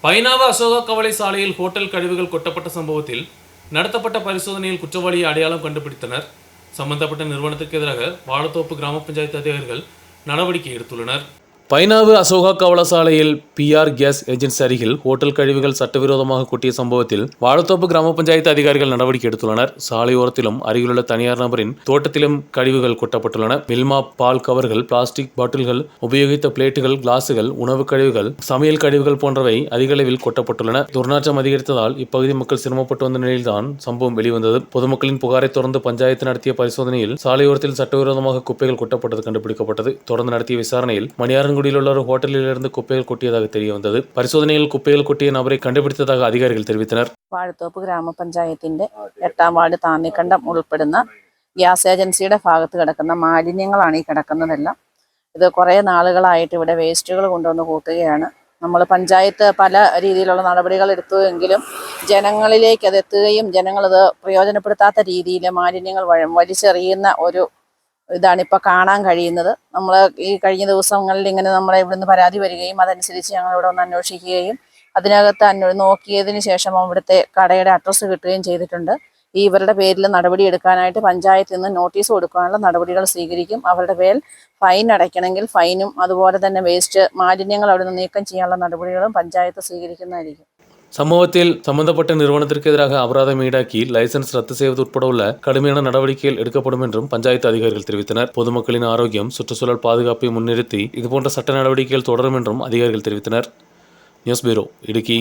Painavu Ashoka കവളി സാലയിൽ hotel കഴിവുകൾ കൊട്ടപ്പെട്ട സംഭവത്തിൽ നടത്തപ്പെട്ട പരിശോധനയിൽ കുറ്റവാളിയെ അടയാളം കണ്ടുപിടിത്തனர் சம்பந்தப்பட்ட நிறுவனத்திற்கு எதிராக வாழத்தோப்பு கிராம பஞ்சாயத்து அதிகாரிகள் நடவடிக்கை எடுத்துள்ளனர். பைனாவு அசோகா கவள சாலையில் பிஆர் கேஸ் ஏஜென்சி அருகில் ஹோட்டல் கழிவுகள் சட்டவிரோதமாக கொட்டிய சம்பவத்தில் வாழத்தோப்பு கிராம பஞ்சாயத்து அதிகாரிகள் நடவடிக்கை எடுத்துள்ளனர். சாலையோரத்திலும் அருகிலுள்ள தனியார் நபரின் தோட்டத்திலும் கழிவுகள் கொட்டப்பட்டுள்ளன. மில்மா பால் கவர்கள், பிளாஸ்டிக் பாட்டில்கள், உபயோகித்த பிளேட்டுகள், கிளாஸுகள், உணவு கழிவுகள், சமையல் கழிவுகள் போன்றவை அதிக அளவில் கொட்டப்பட்டுள்ளன. துர்நாற்றம் அதிகரித்ததால் இப்பகுதி மக்கள் சிரமப்பட்டு வந்த நிலையில்தான் சம்பவம் வெளிவந்தது. பொதுமக்களின் புகாரை தொடர்ந்து பஞ்சாயத்து நடத்திய பரிசோதனையில் சாலையோரத்தில் சட்டவிரோதமாக குப்பைகள் கொட்டப்பட்டது கண்டுபிடிக்கப்பட்டது. தொடர்ந்து நடத்திய விசாரணையில் மணியாரன் உள்ள ஒரு ஹோட்டலிலிருந்து குப்பைகள் கொட்டியதாக தெரிய வந்தது. പരിശോധനയിൽ കുപ്പകൾ കൊട്ടിയ നബരെ കണ്ടുപിടിച്ചതായി അധികാരികൾ தெரிவித்தனர். വാഴത്തോപ്പ് ഗ്രാമപഞ്ചായത്തിന്റെ 8ാം വാർഡ് താന്നിക്കണ്ടം ഉൾപ്പെടുന്ന ഗ്യാസ് ഏജൻസിയുടെ ഭാഗത്ത് കിടക്കുന്ന മാലിന്യങ്ങളാണ് ഈ കിടക്കുന്നതെല്ലാം. ഇത് കുറേ നാളുകളായിട്ട് ഇവിടെ വേസ്റ്റുകൾ കൊണ്ടുവന്ന് കൂട്ടുകയാണ്. നമ്മൾ പഞ്ചായത്ത് പല രീതിയിലുള്ള നടപടികൾ എടുത്തുവെങ്കിലും ജനങ്ങളിലേക്ക് അത് എത്തുകയും ജനങ്ങളത് പ്രയോജനപ്പെടുത്താത്ത രീതിയിൽ മാലിന്യങ്ങൾ വലിച്ചെറിയുന്ന ഒരു ഇതാണ് ഇപ്പോൾ കാണാൻ കഴിയുന്നത്. നമ്മൾ ഈ കഴിഞ്ഞ ദിവസങ്ങളിൽ ഇങ്ങനെ നമ്മളെ ഇവിടുന്ന് പരാതി വരികയും അതനുസരിച്ച് ഞങ്ങൾ ഇവിടെ ഒന്ന് അന്വേഷിക്കുകയും അതിനകത്ത് നോക്കിയതിന് ശേഷം ഇവിടുത്തെ കടയുടെ അഡ്രസ്സ് കിട്ടുകയും ചെയ്തിട്ടുണ്ട്. ഇവരുടെ പേരിൽ നടപടി എടുക്കാനായിട്ട് പഞ്ചായത്തിൽ നിന്ന് നോട്ടീസ് കൊടുക്കാനുള്ള നടപടികൾ സ്വീകരിക്കും. അവരുടെ പേരിൽ ഫൈൻ അടയ്ക്കണമെങ്കിൽ ഫൈനും അതുപോലെ തന്നെ വേസ്റ്റ് മാലിന്യങ്ങൾ അവിടെ നിന്ന് നീക്കം ചെയ്യാനുള്ള നടപടികളും പഞ്ചായത്ത് സ്വീകരിക്കുന്നതായിരിക്കും. സംഭവത്തിൽ സംബന്ധപ്പെട്ട நிறுவனத்திற்கெதிராக அபராதம் ஈடாக்கி லைசன்ஸ் ரத்து செய்வது உட்பட உள்ள கடுமையான நடவடிக்கைகள் எடுக்கப்படும் என்றும் பஞ்சாயத்து அதிகாரிகள் தெரிவித்தனர். பொதுமக்களின் ஆரோக்கியம், சுற்றுச்சூழல் பாதுகாப்பை முன்னிறுத்தி இதுபோன்ற சட்ட நடவடிக்கைகள் தொடரும் என்றும் அதிகாரிகள் தெரிவித்தனர். நியூஸ் பியூரோ, இடுக்கி.